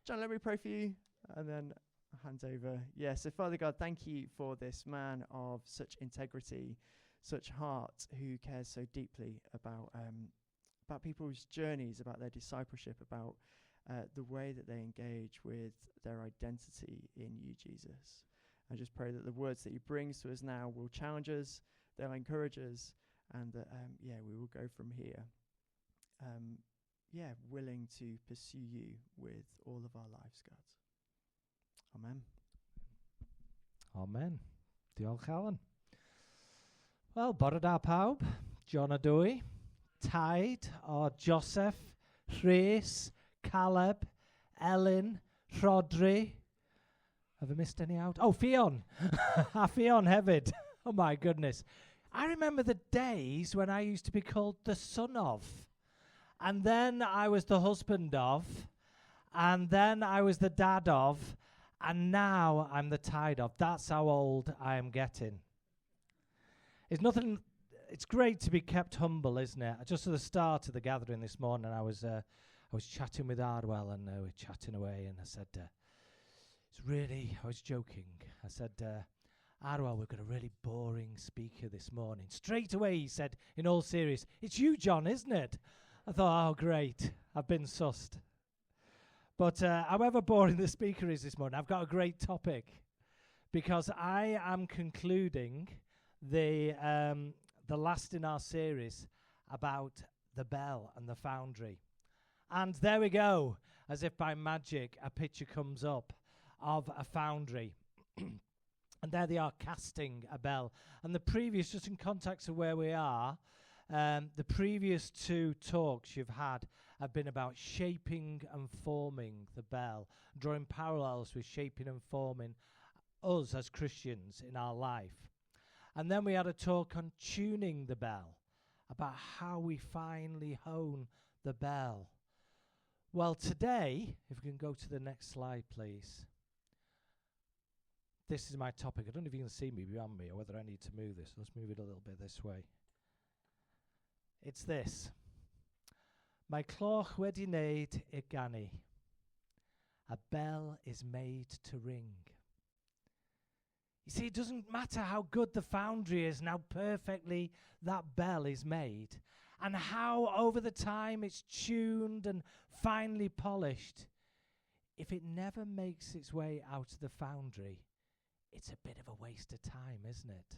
John, let me pray for you. And then I'll hand over. Yeah, so Father God, thank you for this man of such integrity, such heart, who cares so deeply about people's journeys, about their discipleship, about the way that they engage with their identity in you, Jesus. I just pray that the words that he brings to us now will challenge us, they'll encourage us, and that, we will go from here, willing to pursue you with all of our lives, God. Amen. Amen. Diolch, Alan. Wel, bore da pawb. John a dwy. Taid o Joseph, Rhys, Caleb, Elin, Ffowndri. Have I missed any out? Oh, Ffion. A Ffion hefyd. Oh my goodness. I remember the days when I used to be called the son of. And then I was the husband of. And then I was the dad of. And now I'm the tide of. That's how old I am getting. It's great to be kept humble, isn't it? Just at the start of the gathering this morning, I was chatting with Ardwell, and we were chatting away, and I said, I was joking. I said, Ardwell, we've got a really boring speaker this morning. Straight away, he said, in all seriousness, it's you, John, isn't it? I thought, oh, great, I've been sussed. But however boring the speaker is this morning, I've got a great topic, because I am concluding the last in our series about the bell and the Foundry. And there we go, as if by magic, a picture comes up of a foundry. And there they are, casting a bell. And the previous, just in context of where we are, the previous two talks you've had have been about shaping and forming the bell, drawing parallels with shaping and forming us as Christians in our life. And then we had a talk on tuning the bell, about how we finally hone the bell. Well, today, if we can go to the next slide, please. This is my topic. I don't know if you can see me behind me or whether I need to move this. Let's move it a little bit this way. It's this. Mae cloch wedi wneud I ganu. A bell is made to ring. You see, it doesn't matter how good the foundry is and how perfectly that bell is made, and how over the time it's tuned and finely polished. If it never makes its way out of the foundry, it's a bit of a waste of time, isn't it?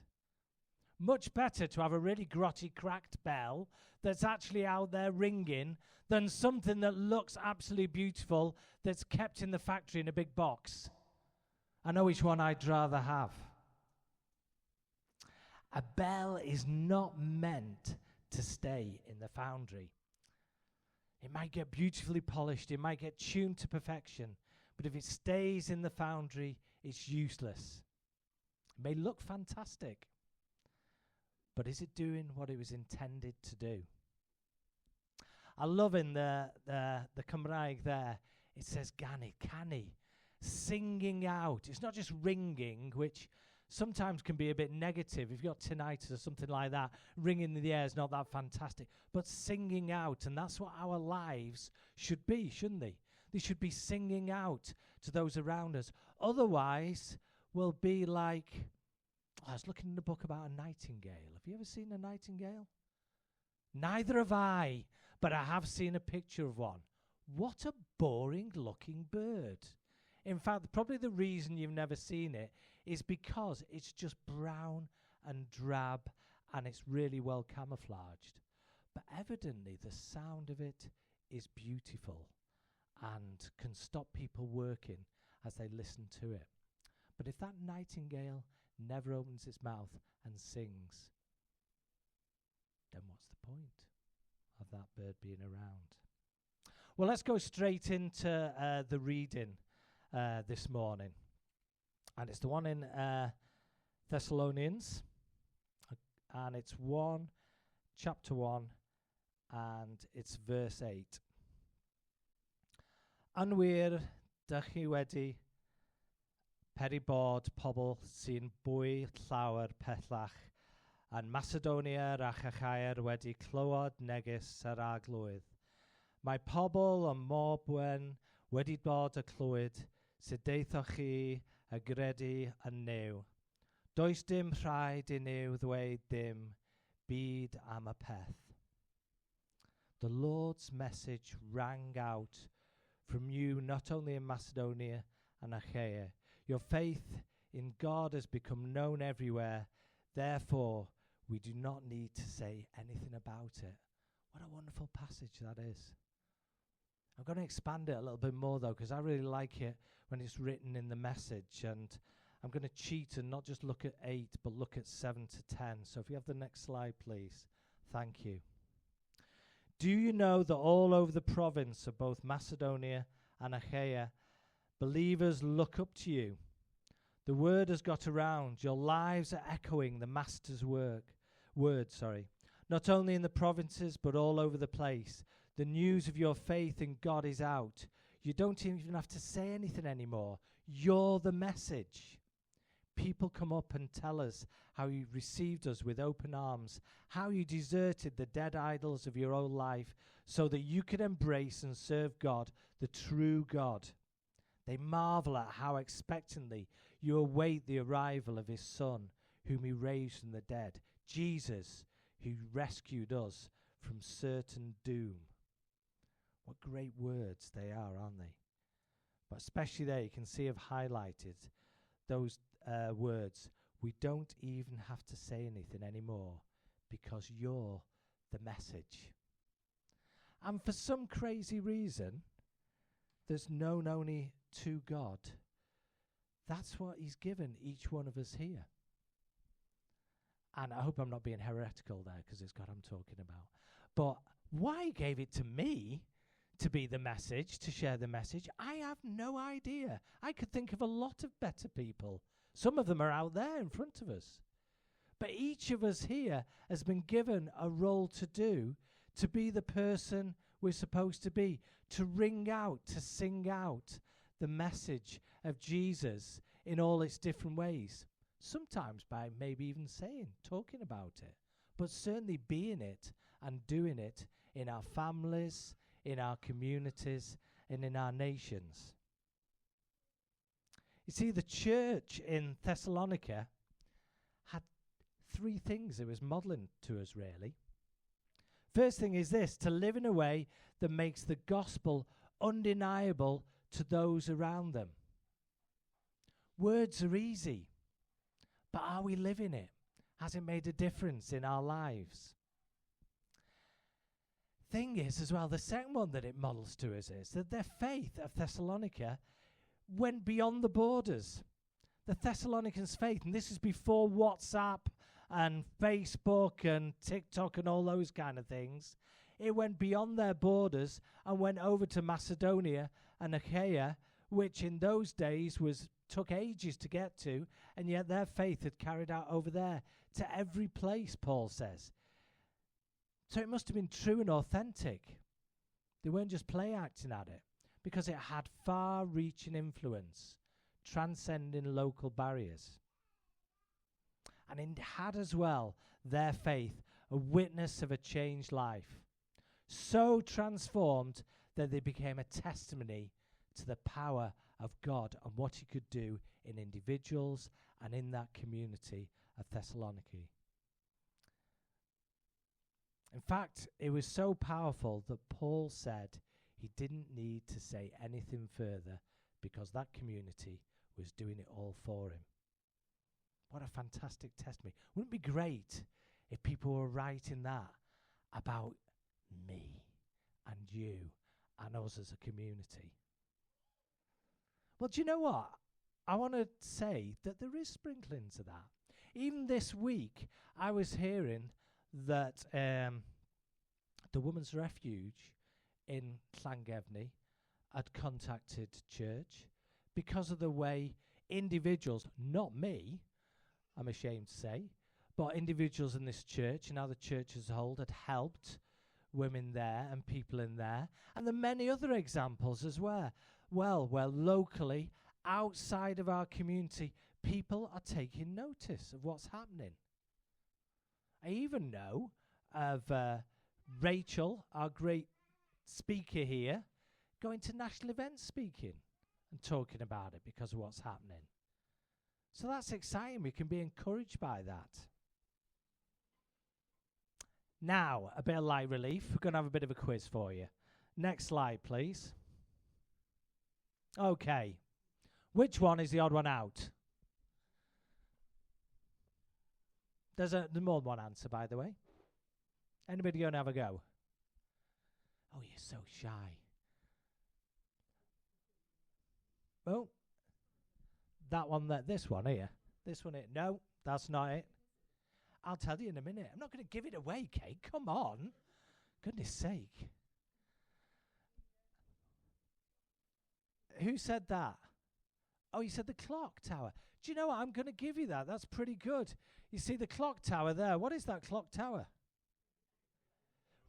Much better to have a really grotty, cracked bell that's actually out there ringing than something that looks absolutely beautiful that's kept in the factory in a big box. I know which one I'd rather have. A bell is not meant to stay in the foundry. It might get beautifully polished, it might get tuned to perfection, but if it stays in the foundry, it's useless. It may look fantastic, but is it doing what it was intended to do? I love in the Cymraeg there, it says ganu, canu, singing out. It's not just ringing, which sometimes can be a bit negative. If you've got tinnitus or something like that, ringing in the air is not that fantastic. But singing out, and that's what our lives should be, shouldn't they? They should be singing out to those around us. Otherwise, we'll be like, I was looking in a book about a nightingale. Have you ever seen a nightingale? Neither have I, but I have seen a picture of one. What a boring looking bird. In fact, probably the reason you've never seen it is because it's just brown and drab and it's really well camouflaged. But evidently the sound of it is beautiful and can stop people working as they listen to it. But if that nightingale never opens its mouth and sings, then what's the point of that bird being around? Well, let's go straight into the reading this morning. And it's the one in Thessalonians. And it's chapter 1, and it's verse 8. Yn wir, dych chi wedi peri bod pobl sy'n bwy llawer pellach yn Macedonia a Chachair wedi clywed neges yr arglwydd. Mae pobl ym Morbwen wedi bod y clywed, sut deithoch chi a gredu yn new. Does dim rhaid i new ddweud dim byd am y peth. The Lord's message rang out from you not only in Macedonia and Achaia. Your faith in God has become known everywhere. Therefore, we do not need to say anything about it. What a wonderful passage that is. I'm going to expand it a little bit more, though, because I really like it when it's written in the Message. And I'm going to cheat and not just look at 8, but look at 7 to 10. So if you have the next slide, please. Thank you. Do you know that all over the province of both Macedonia and Achaia, believers look up to you? The word has got around. Your lives are echoing the Master's word. Not only in the provinces, but all over the place. The news of your faith in God is out. You don't even have to say anything anymore. You're the message. People come up and tell us how you received us with open arms, how you deserted the dead idols of your own life so that you could embrace and serve God, the true God. They marvel at how expectantly you await the arrival of his Son, whom he raised from the dead, Jesus, who rescued us from certain doom. What great words they are, aren't they? But especially there, you can see I've highlighted those words. We don't even have to say anything anymore because you're the message. And for some crazy reason, there's known only to God. That's what he's given each one of us here. And I hope I'm not being heretical there because it's God I'm talking about. But why he gave it to me to be the message, to share the message, I have no idea. I could think of a lot of better people. Some of them are out there in front of us. But each of us here has been given a role to do, to be the person we're supposed to be, to ring out, to sing out the message of Jesus in all its different ways. Sometimes by maybe even talking about it, but certainly being it and doing it in our families, in our communities, and in our nations. You see, the church in Thessalonica had 3 things it was modelling to us, really. First thing is this: to live in a way that makes the gospel undeniable to those around them. Words are easy, but are we living it? Has it made a difference in our lives? Thing is, as well, the second one that it models to us is that their faith of Thessalonica went beyond the borders. The Thessalonians' faith, and this is before WhatsApp and Facebook and TikTok and all those kind of things, it went beyond their borders and went over to Macedonia and Achaia, which in those days took ages to get to, and yet their faith had carried out over there to every place, Paul says. So it must have been true and authentic. They weren't just play acting at it, because it had far-reaching influence, transcending local barriers. And it had as well, their faith, a witness of a changed life, so transformed that they became a testimony to the power of God and what he could do in individuals and in that community of Thessaloniki. In fact, it was so powerful that Paul said he didn't need to say anything further because that community was doing it all for him. What a fantastic testimony. Wouldn't it be great if people were writing that about me and you and us as a community? Well, do you know what? I want to say that there is sprinklings of that. Even this week, I was hearing that the Women's Refuge in Llangefni had contacted church because of the way individuals, not me, I'm ashamed to say, but individuals in this church and how the church as a whole had helped women there and people in there. And there are many other examples as well. Well, where locally, outside of our community, people are taking notice of what's happening. I even know of Rachel, our great speaker here, going to national events speaking and talking about it because of what's happening. So that's exciting. We can be encouraged by that. Now, a bit of light relief. We're going to have a bit of a quiz for you. Next slide, please. Okay. Which one is the odd one out? There's more than one answer, by the way. Anybody going to have a go? Oh, you're so shy. Oh, that one there. This one here. This one here. No, that's not it. I'll tell you in a minute. I'm not going to give it away, Kate. Come on. Goodness sake. Who said that? Oh, you said the clock tower. Do you know what? I'm going to give you that. That's pretty good. You see the clock tower there. What is that clock tower?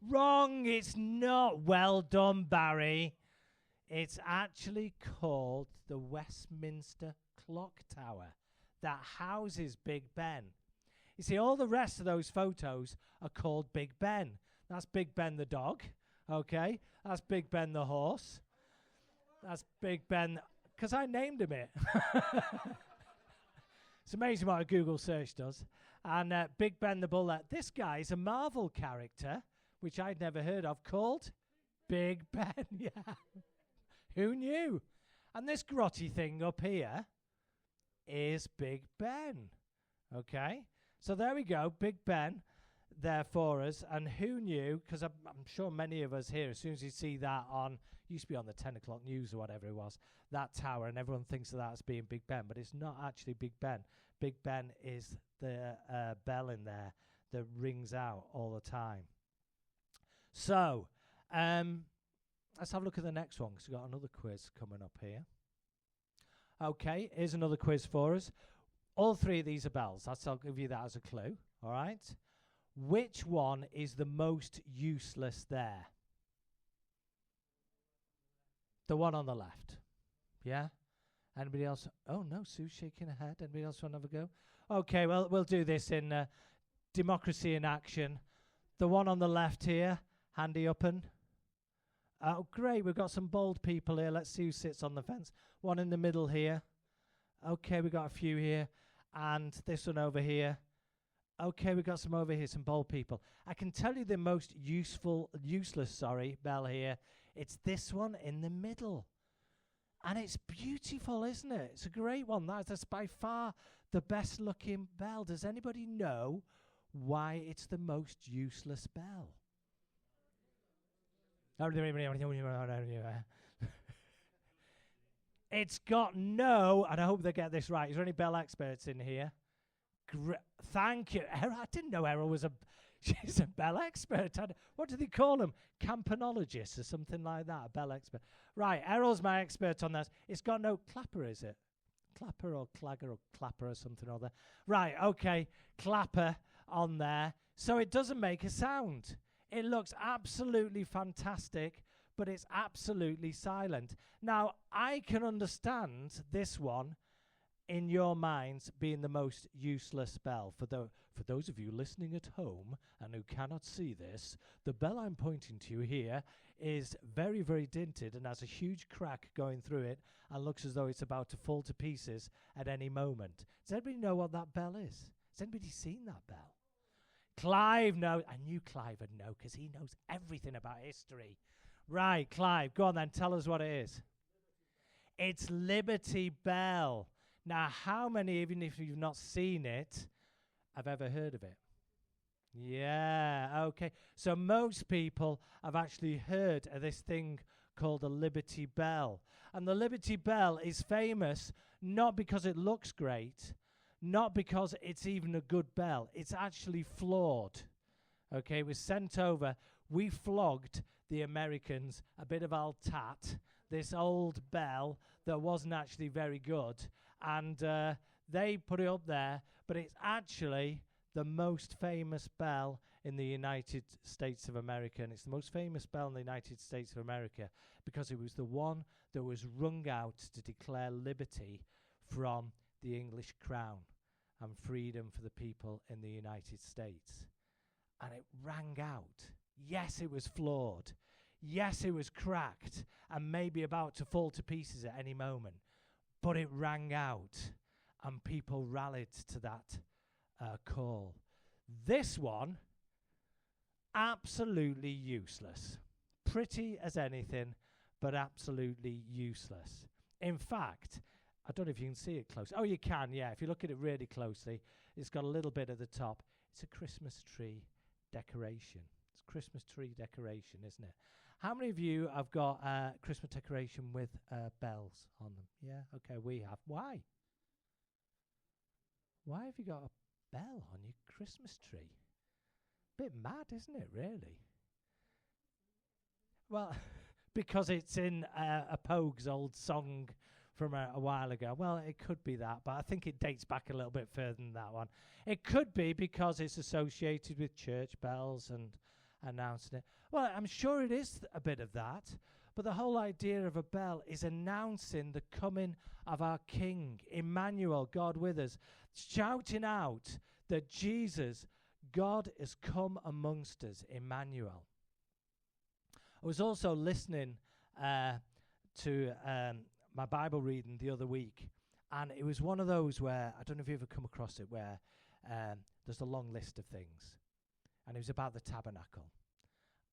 Wrong. It's not. Well done, Barry. It's actually called the Westminster Clock Tower that houses Big Ben. You see, all the rest of those photos are called Big Ben. That's Big Ben the dog, okay? That's Big Ben the horse. That's Big Ben, because I named him it. It's amazing what a Google search does. And Big Ben the bull. This guy's a Marvel character, which I'd never heard of, called Big Ben. Yeah. Who knew? And this grotty thing up here is Big Ben. Okay? So there we go, Big Ben there for us. And who knew, because I'm sure many of us here, as soon as you see that on, used to be on the 10 o'clock news or whatever it was, that tower, and everyone thinks of that as being Big Ben, but it's not actually Big Ben. Big Ben is the bell in there that rings out all the time. So, let's have a look at the next one, because we've got another quiz coming up here. Okay, here's another quiz for us. All three of these are bells. I'll give you that as a clue, all right? Which one is the most useless there? The one on the left. Yeah? Anybody else? Oh, no, Sue's shaking her head. Anybody else want to have a go? Okay, well, we'll do this in democracy in action. The one on the left here, handy uppin'. Oh, great, we've got some bold people here. Let's see who sits on the fence. One in the middle here. Okay, we've got a few here. And this one over here. Okay, we've got some over here, some bold people. I can tell you the most useless bell here. It's this one in the middle. And it's beautiful, isn't it? It's a great one. That's by far the best looking bell. Does anybody know why it's the most useless bell? It's got no, and I hope they get this right. Is there any bell experts in here? Thank you. I didn't know Errol was she's a bell expert. What do they call them? Campanologist or something like that, a bell expert. Right, Errol's my expert on that. It's got no clapper, is it? Clapper or clagger or clapper or something or other. Right, okay, clapper on there. So it doesn't make a sound. It looks absolutely fantastic, but it's absolutely silent. Now, I can understand this one in your minds being the most useless bell. For those of you listening at home and who cannot see this, the bell I'm pointing to here is very, very dinted and has a huge crack going through it and looks as though it's about to fall to pieces at any moment. Does anybody know what that bell is? Has anybody seen that bell? Clive knows. I knew Clive would know because he knows everything about history. Right, Clive, go on then. Tell us what it is. It's Liberty Bell. Now, how many, even if you've not seen it, have ever heard of it? Yeah, okay. So most people have actually heard of this thing called the Liberty Bell. And the Liberty Bell is famous not because it looks great, not because it's even a good bell. It's actually flawed. Okay, it was sent over. We flogged the Americans a bit of old tat, this old bell that wasn't actually very good. And they put it up there, but it's actually the most famous bell in the United States of America. And it's the most famous bell in the United States of America because it was the one that was rung out to declare liberty from the English crown and freedom for the people in the United States. And it rang out. Yes, it was flawed. Yes, it was cracked and maybe about to fall to pieces at any moment, but it rang out and people rallied to that call. This one, absolutely useless. Pretty as anything, but absolutely useless. In fact, I don't know if you can see it close. Oh, you can, yeah. If you look at it really closely, it's got a little bit at the top. It's a Christmas tree decoration. It's a Christmas tree decoration, isn't it? How many of you have got Christmas decoration with bells on them? Yeah, okay, we have. Why? Why have you got a bell on your Christmas tree? Bit mad, isn't it, really? Well, because it's in a Pogue's old song from a while ago. Well, it could be that, but I think it dates back a little bit further than that one. It could be because it's associated with church bells and announcing it. Well, I'm sure it is a bit of that, but the whole idea of a bell is announcing the coming of our King, Emmanuel, God with us, shouting out that Jesus, God, has come amongst us, Emmanuel. I was also listening to my Bible reading the other week, and it was one of those where, I don't know if you've ever come across it, where there's a long list of things, and it was about the tabernacle,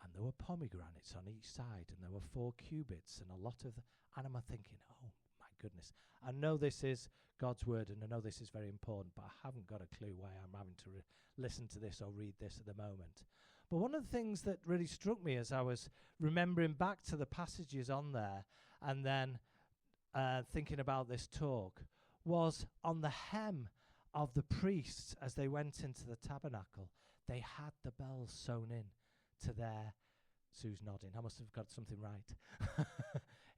and there were pomegranates on each side, and there were 4 cubits, and a lot of, and I'm thinking, oh my goodness, I know this is God's word, and I know this is very important, but I haven't got a clue why I'm having to listen to this or read this at the moment. But one of the things that really struck me as I was remembering back to the passages on there, and then thinking about this talk, was on the hem of the priests as they went into the tabernacle, they had the bells sewn in to their, Sue's nodding, I must have got something right,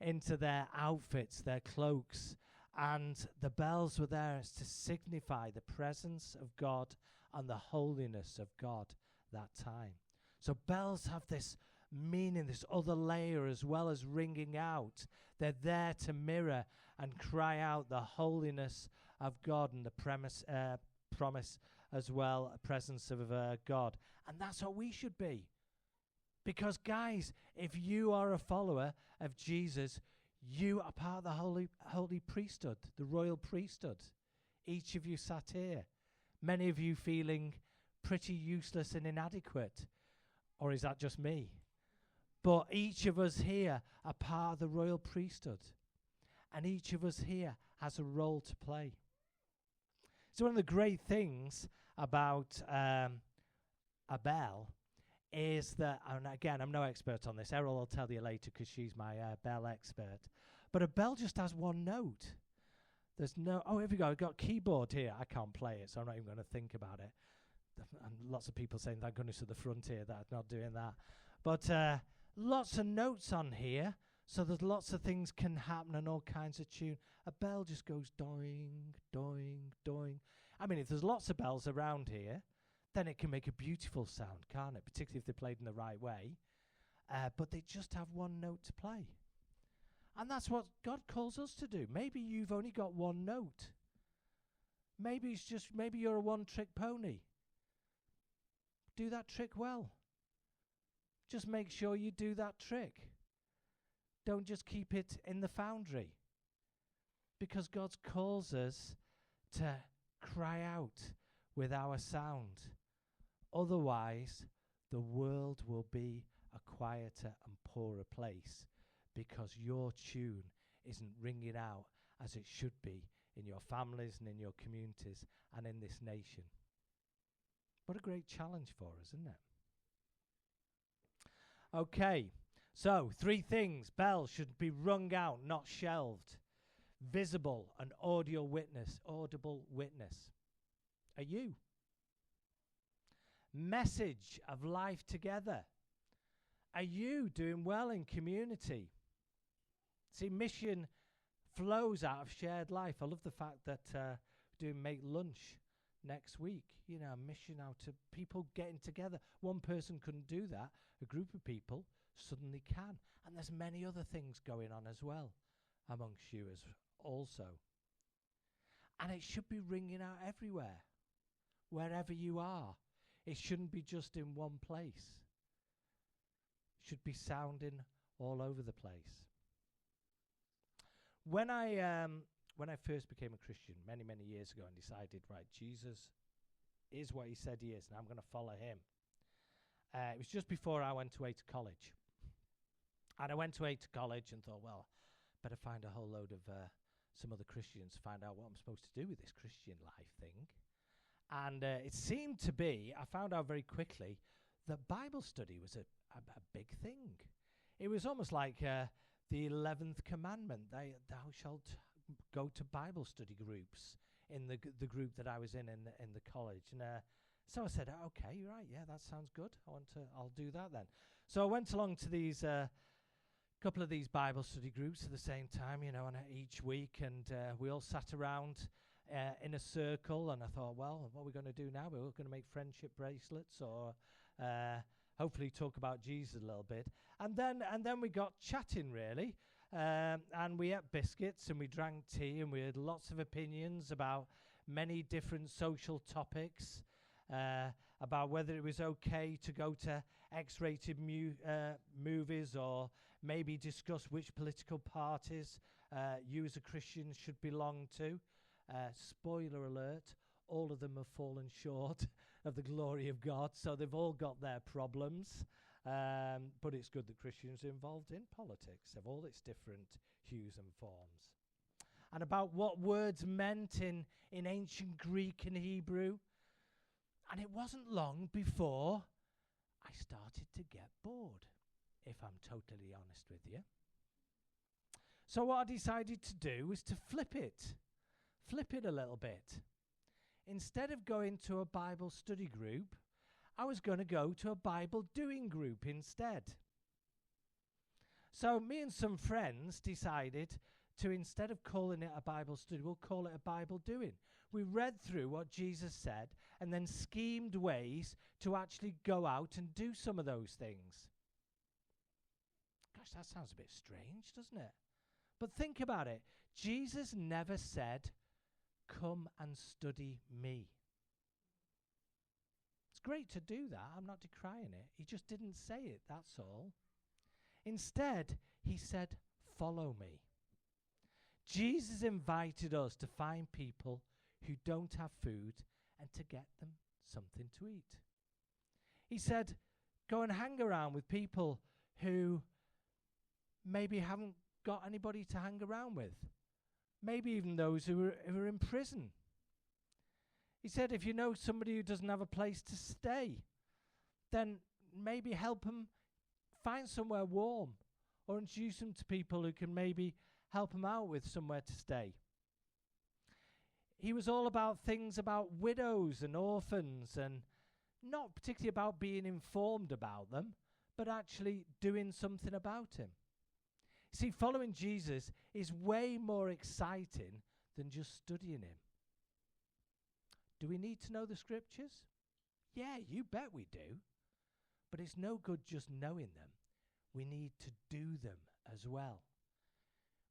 into their outfits, their cloaks, and the bells were there as to signify the presence of God and the holiness of God that time. So bells have this meaning, this other layer, as well as ringing out. They're there to mirror and cry out the holiness of God and the promise as well, a presence of God. And that's what we should be. Because guys, if you are a follower of Jesus, you are part of the holy priesthood, the royal priesthood. Each of you sat here. Many of you feeling pretty useless and inadequate. Or is that just me? But each of us here are part of the royal priesthood. And each of us here has a role to play. So one of the great things about a bell is that, and again, I'm no expert on this. Errol will tell you later because she's my bell expert. But a bell just has one note. There's no, oh, here we go. I've got a keyboard here. I can't play it, so I'm not even going to think about it. And lots of people saying, thank goodness for the front here that I'm not doing that. But lots of notes on here, so there's lots of things can happen and all kinds of tune. A bell just goes doing, doing, doing. I mean, if there's lots of bells around here, then it can make a beautiful sound, can't it? Particularly if they're played in the right way. But they just have one note to play. And that's what God calls us to do. Maybe you've only got one note. Maybe you're a one-trick pony. Do that trick well. Just make sure you do that trick. Don't just keep it in the Foundry. Because God calls us to cry out with our sound. Otherwise, the world will be a quieter and poorer place because your tune isn't ringing out as it should be in your families and in your communities and in this nation. What a great challenge for us, isn't it? Okay, so 3 things. Bells should be rung out, not shelved. Visible and audible witness. Are you? Message of life together. Are you doing well in community? See, mission flows out of shared life. I love the fact that do make lunch next week. You know, mission out to people getting together. One person couldn't do that. A group of people suddenly can. And there's many other things going on as well amongst you as also. And it should be ringing out everywhere, wherever you are. It shouldn't be just in one place. should be sounding all over the place. When I first became a Christian many years ago and decided, right, Jesus is what he said he is, and I'm going to follow him. It was just before I went away to college. And I went away to college and thought, well, better find a whole load of some other Christians, find out what I'm supposed to do with this Christian life thing. And it seemed to be, I found out very quickly, that Bible study was a big thing. It was almost like the 11th commandment, thou shalt go to Bible study groups in the group that I was in the college. And so I said, okay, you're right, yeah, that sounds good. I'll do that then. So I went along to these couple of these Bible study groups at the same time, and each week, and we all sat around in a circle, and I thought, well, what are we going to do now? We're going to make friendship bracelets, or hopefully talk about Jesus a little bit. And then we got chatting, really, and we ate biscuits, and we drank tea, and we had lots of opinions about many different social topics, about whether it was okay to go to X-rated movies, or maybe discuss which political parties you as a Christian should belong to. Spoiler alert, all of them have fallen short of the glory of God, so they've all got their problems. But it's good that Christians are involved in politics of all its different hues and forms. And about what words meant in ancient Greek and Hebrew. And it wasn't long before I started to get bored, if I'm totally honest with you. So what I decided to do was to flip it a little bit. Instead of going to a Bible study group, I was going to go to a Bible doing group instead. So me and some friends decided to, instead of calling it a Bible study, we'll call it a Bible doing. We read through what Jesus said and then schemed ways to actually go out and do some of those things. Gosh, that sounds a bit strange, doesn't it? But think about it. Jesus never said, come and study me. It's great to do that. I'm not decrying it. He just didn't say it, that's all. Instead, he said, follow me. Jesus invited us to find people who don't have food and to get them something to eat. He said, go and hang around with people who maybe haven't got anybody to hang around with. Maybe even those who are in prison. He said, if you know somebody who doesn't have a place to stay, then maybe help them find somewhere warm, or introduce them to people who can maybe help them out with somewhere to stay. He was all about things about widows and orphans, and not particularly about being informed about them, but actually doing something about him. See, following Jesus is way more exciting than just studying him. Do we need to know the scriptures? Yeah, you bet we do. But it's no good just knowing them. We need to do them as well.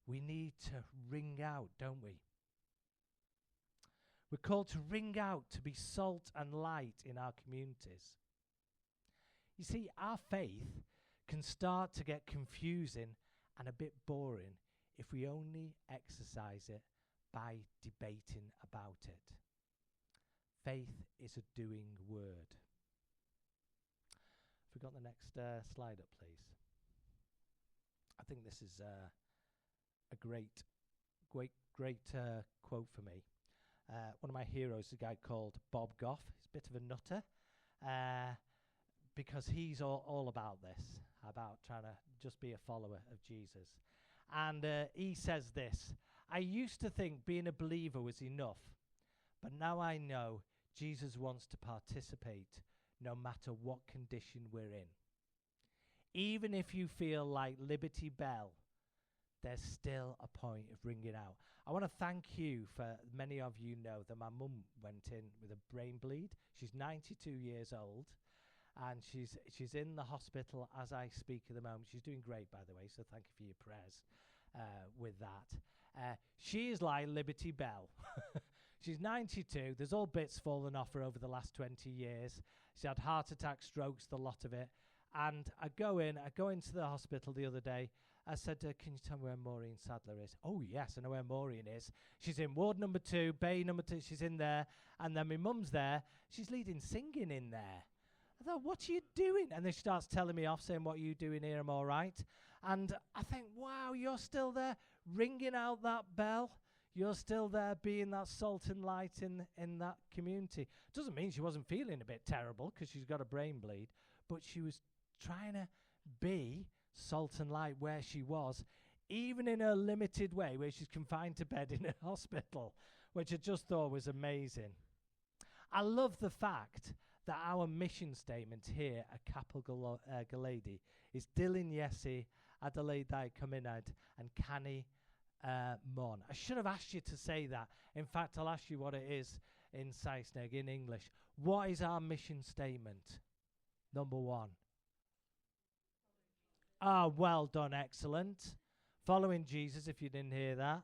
We need to ring out, don't we? We're called to ring out, to be salt and light in our communities. You see, our faith can start to get confusing and a bit boring if we only exercise it by debating about it. Faith is a doing word. If we got the next slide up, please. I think this is a great quote for me. One of my heroes is a guy called Bob Goff. He's a bit of a nutter because he's all about this, about trying to just be a follower of Jesus. And he says this, I used to think being a believer was enough, but now I know Jesus wants to participate no matter what condition we're in. Even if you feel like Liberty Bell, there's still a point of ringing out. I want to thank you for, many of you know that my mum went in with a brain bleed. She's 92 years old, and she's in the hospital as I speak at the moment. She's doing great, by the way, so thank you for your prayers with that. She is like Liberty Bell. She's 92. There's all bits fallen off her over the last 20 years. She had heart attack, strokes, the lot of it. And I go into the hospital the other day. I said, can you tell me where Maureen Sadler is? Oh, yes, I know where Maureen is. She's in ward number 2, bay number 2. She's in there. And then my mum's there. She's leading singing in there. I thought, what are you doing? And then she starts telling me off, saying, what are you doing here? I'm all right. And I think, wow, you're still there ringing out that bell. You're still there being that salt and light in that community. Doesn't mean she wasn't feeling a bit terrible because she's got a brain bleed, but she was trying to be salt and light where she was, even in a limited way, where she's confined to bed in a hospital, which I just thought was amazing. I love the fact that our mission statement here at Capel Galadi is Dilyn Iesu, Adelaide Cymuned, and Canu Mon. I should have asked you to say that. In fact, I'll ask you what it is in Saesneg, in English. What is our mission statement? Number 1. Well done, excellent. Following Jesus, if you didn't hear that.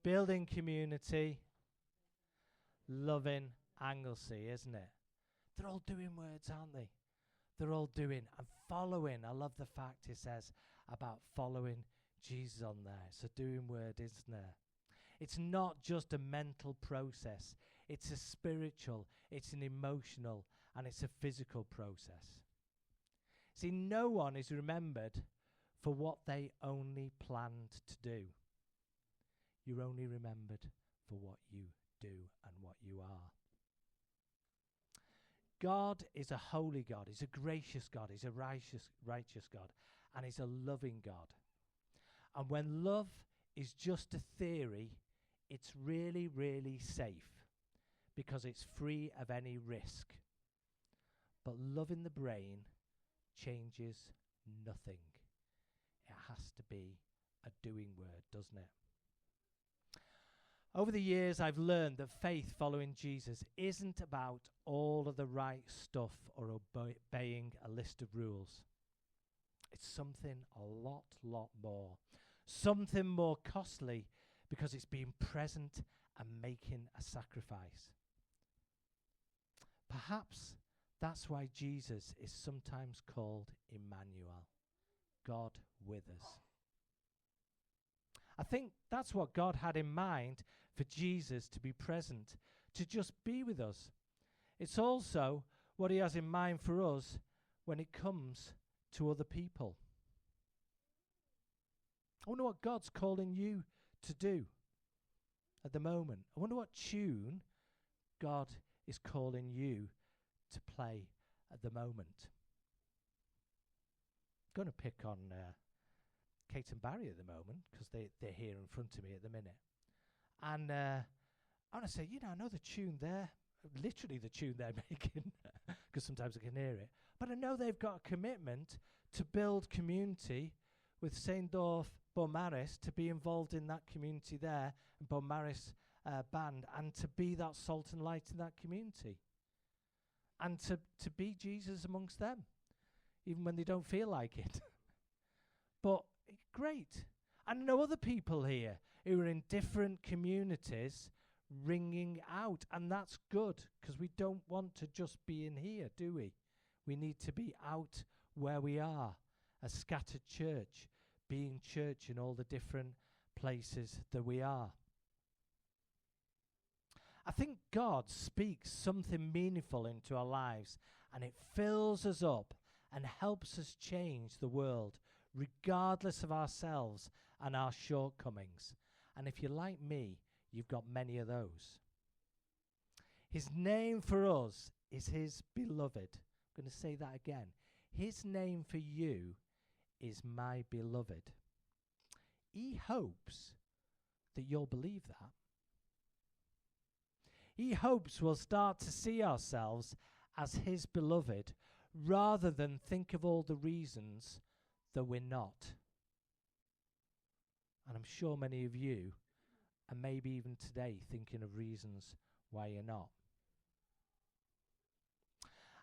Building community. Loving Anglesey, isn't it? They're all doing words, aren't they? They're all doing and following. I love the fact it says about following Jesus on there. It's a doing word, isn't there? It's not just a mental process. It's a spiritual, it's an emotional, and it's a physical process. See, no one is remembered for what they only planned to do. You're only remembered for what you do and what you are. God is a holy God. He's a gracious God. He's a righteous God. And he's a loving God. And when love is just a theory, it's really, really safe because it's free of any risk. But love in the brain changes nothing. It has to be a doing word, doesn't it? Over the years, I've learned that faith following Jesus isn't about all of the right stuff or obeying a list of rules. It's something a lot more. Something more costly because it's being present and making a sacrifice. Perhaps that's why Jesus is sometimes called Emmanuel, God with us. I think that's what God had in mind for Jesus to be present, to just be with us. It's also what he has in mind for us when it comes to other people. I wonder what God's calling you to do at the moment. I wonder what tune God is calling you to play at the moment. I'm going to pick on Kate and Barry at the moment because they're here in front of me at the minute. And I want to say, I know the tune there, literally the tune they're making, because sometimes I can hear it. But I know they've got a commitment to build community with St. Dorf Beaumaris, to be involved in that community there, and Beaumaris band, and to be that salt and light in that community. And to be Jesus amongst them, even when they don't feel like it. But great. And I know other people here who are in different communities ringing out, and that's good, because we don't want to just be in here, do we? We need to be out where we are, a scattered church, being church in all the different places that we are. I think God speaks something meaningful into our lives, and it fills us up and helps us change the world, regardless of ourselves and our shortcomings. And if you're like me, you've got many of those. His name for us is his beloved. I'm going to say that again. His name for you is my beloved. He hopes that you'll believe that. He hopes we'll start to see ourselves as his beloved rather than think of all the reasons that we're not. And I'm sure many of you, and maybe even today, thinking of reasons why you're not.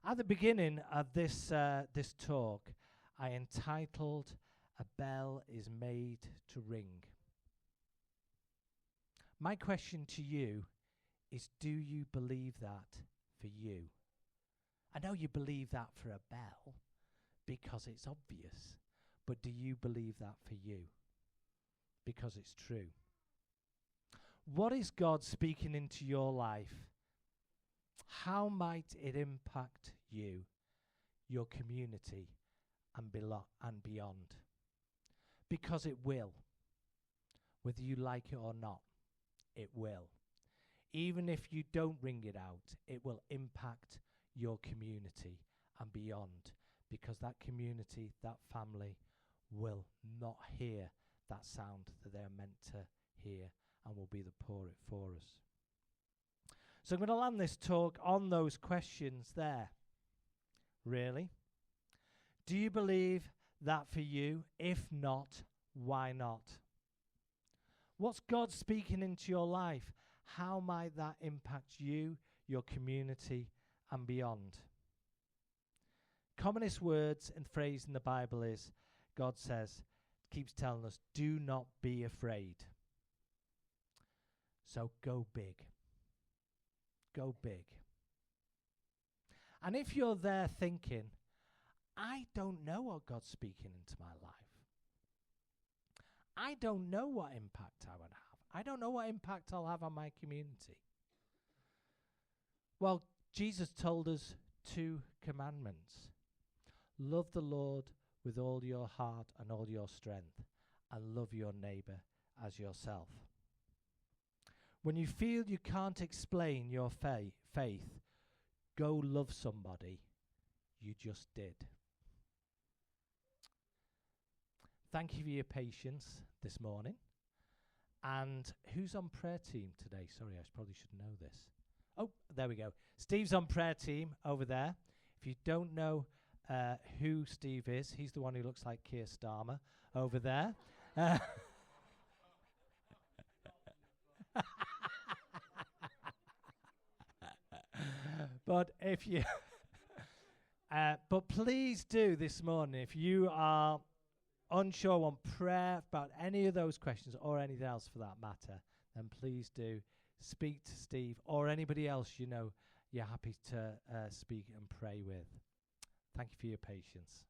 At the beginning of this talk, I entitled, "A Bell is Made to Ring." My question to you is, do you believe that for you? I know you believe that for a bell, because it's obvious. But do you believe that for you? Because it's true. What is God speaking into your life? How might it impact you, your community, and beyond? Because it will. Whether you like it or not, it will. Even if you don't ring it out, it will impact your community and beyond, because that community, that family, will not hear that sound that they're meant to hear and will be the pour it for us. So I'm going to land this talk on those questions there. Really? Do you believe that for you? If not, why not? What's God speaking into your life? How might that impact you, your community, and beyond? Commonest words and phrase in the Bible is, God says, keeps telling us, do not be afraid. So go big. Go big. And if you're there thinking, I don't know what God's speaking into my life. I don't know what impact I would have. I don't know what impact I'll have on my community. Well, Jesus told us 2 commandments. Love the Lord with all your heart and all your strength, and love your neighbour as yourself. When you feel you can't explain your faith, go love somebody you just did. Thank you for your patience this morning. And who's on prayer team today? Sorry, I probably should know this. Oh, there we go. Steve's on prayer team over there. If you don't know who Steve is, he's the one who looks like Keir Starmer over there. But if you, but please do this morning, if you are unsure on prayer about any of those questions or anything else for that matter, then please do speak to Steve or anybody else you know you're happy to speak and pray with. Thank you for your patience.